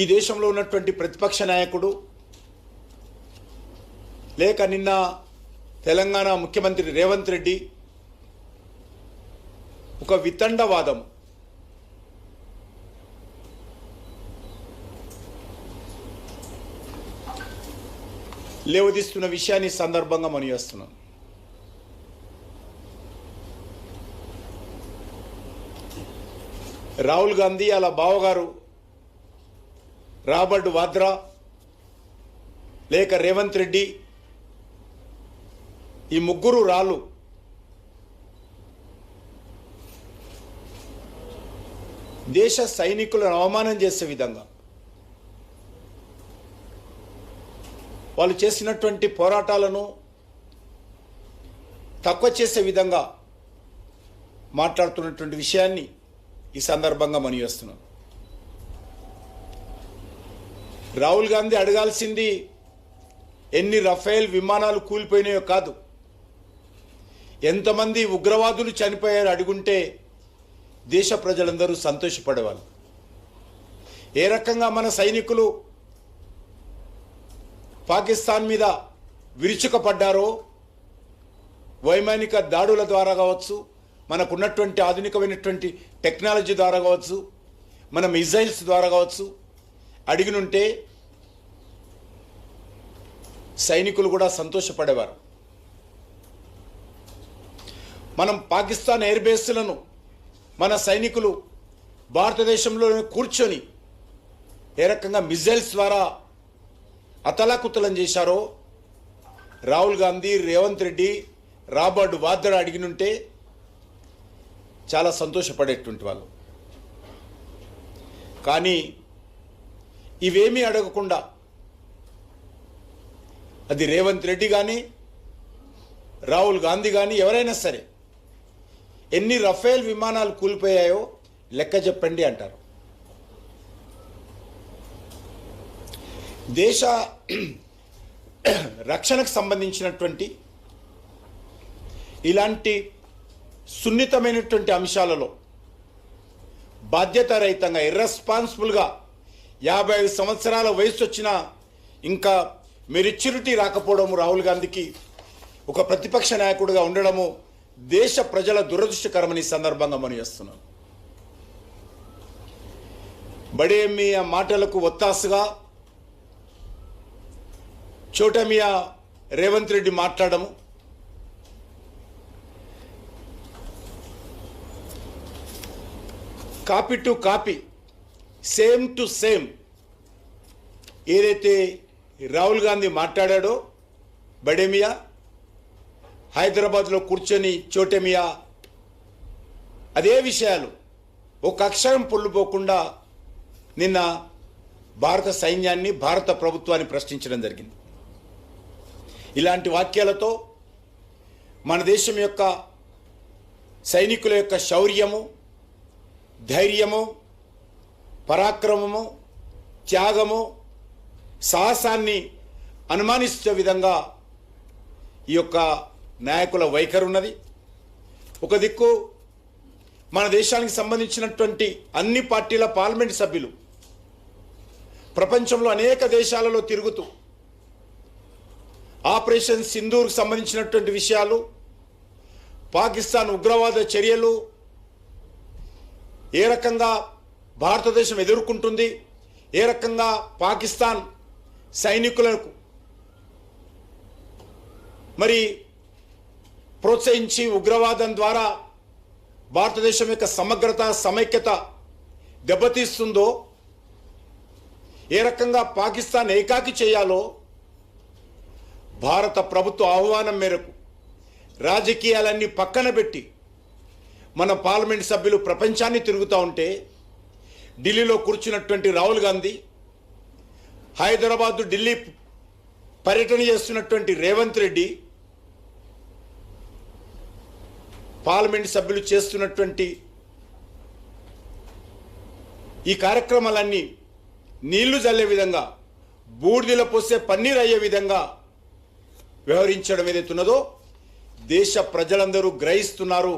ఈ దేశంలో ఉన్నటువంటి ప్రతిపక్ష నాయకుడు లేక నిన్న తెలంగాణ ముఖ్యమంత్రి రేవంత్ రెడ్డి ఒక వితండవాదం లేవదీస్తున్న విషయాన్ని సందర్భంగా మనవిస్తున్నాను. రాహుల్ గాంధీ అలా బావగారు రాబర్ట్ వాద్రా లేక రేవంత్ రెడ్డి ఈ ముగ్గురు రాళ్ళు దేశ సైనికులను అవమానం చేసే విధంగా వాళ్ళు చేసినటువంటి పోరాటాలను తక్కువ చేసే విధంగా మాట్లాడుతున్నటువంటి విషయాన్ని ఈ సందర్భంగా మనవిస్తున్నాను. రాహుల్ గాంధీ అడగాల్సింది ఎన్ని రఫేల్ విమానాలు కూలిపోయినాయో కాదు, ఎంతమంది ఉగ్రవాదులు చనిపోయారు అడుగుంటే దేశ ప్రజలందరూ సంతోషపడేవాళ్ళు. ఏ రకంగా మన సైనికులు పాకిస్తాన్ మీద విరుచుకపడ్డారో వైమానిక దాడుల ద్వారా కావచ్చు, మనకున్నటువంటి ఆధునికమైనటువంటి టెక్నాలజీ ద్వారా కావచ్చు, మన మిజైల్స్ ద్వారా కావచ్చు అడిగినుంటే సైనికులు కూడా సంతోషపడేవారు. మనం పాకిస్తాన్ ఎయిర్ బేస్లను మన సైనికులు భారతదేశంలోనే కూర్చొని ఏ రకంగా మిజైల్స్ ద్వారా అతలాకుతలం చేశారో రాహుల్ గాంధీ, రేవంత్ రెడ్డి, రాబర్ట్ వాద్రా అడిగినుంటే చాలా సంతోషపడేటువంటి వాళ్ళు. కానీ ఇవేమీ అడగకుండా అది రేవంత్ రెడ్డి కానీ రాహుల్ గాంధీ కానీ ఎవరైనా సరే ఎన్ని రఫేల్ విమానాలు కూలిపోయాయో లెక్క చెప్పండి అంటారు. దేశ రక్షణకు సంబంధించినటువంటి ఇలాంటి సున్నితమైనటువంటి అంశాలలో బాధ్యతారహితంగా ఇర్రెస్పాన్సిబుల్గా 55 సంవత్సరాల వయసు వచ్చినా ఇంకా మెచ్యూరిటీ రాకపోవడము, రాహుల్ గాంధీకి ఒక ప్రతిపక్ష నాయకుడిగా ఉండడము దేశ ప్రజల దురదృష్టకరమని సందర్భంగా మనం చేస్తున్నాం. బడే మియా మాటలకు ఒత్తాసుగా చోటా మియా రేవంత్ రెడ్డి మాట్లాడము, copy to copy, same to same ఏదైతే రాహుల్ గాంధీ మాట్లాడాడో బడే మియా హైదరాబాద్లో కూర్చొని చోటే మియా అదే విషయాలు ఒక అక్షరం పొల్లుపోకుండా నిన్న భారత సైన్యాన్ని, భారత ప్రభుత్వాన్ని ప్రశ్నించడం జరిగింది. ఇలాంటి వాక్యాలతో మన దేశం యొక్క సైనికుల యొక్క శౌర్యము, ధైర్యము, పరాక్రమము, త్యాగము, సాహసాన్ని అనుమానించే విధంగా ఈ యొక్క నాయకుల వైఖరి ఉన్నది. ఒక దిక్కు మన దేశానికి సంబంధించినటువంటి అన్ని పార్టీల పార్లమెంట్ సభ్యులు ప్రపంచంలో అనేక దేశాలలో తిరుగుతూ ఆపరేషన్ సింధూర్కు సంబంధించినటువంటి విషయాలు, పాకిస్తాన్ ఉగ్రవాద చర్యలు ఏ రకంగా భారతదేశం ఎదుర్కొంటుంది, ఏ రకంగా పాకిస్తాన్ సైనికులకు మరి ప్రోత్సహించి ఉగ్రవాదం ద్వారా భారతదేశం యొక్క సమగ్రత, సమైక్యత దెబ్బతీస్తుందో, ఏ రకంగా పాకిస్తాన్ ఏకాకి చేయాలో భారత ప్రభుత్వ ఆహ్వానం మేరకు రాజకీయాలన్నీ పక్కన పెట్టి మన పార్లమెంట్ సభ్యులు ప్రపంచాన్ని తిరుగుతూ ఉంటే ఢిల్లీలో కూర్చున్నటువంటి రాహుల్ గాంధీ, హైదరాబాదు ఢిల్లీ పర్యటన చేస్తున్నటువంటి రేవంత్ రెడ్డి, పార్లమెంట్ సభ్యులు చేస్తున్నటువంటి ఈ కార్యక్రమాలన్నీ నీళ్లు జల్లే విధంగా, బూడిదల పోసే పన్నీరు అయ్యే విధంగా వ్యవహరించడం ఏదైతున్నదో దేశ ప్రజలందరూ గ్రహిస్తున్నారు.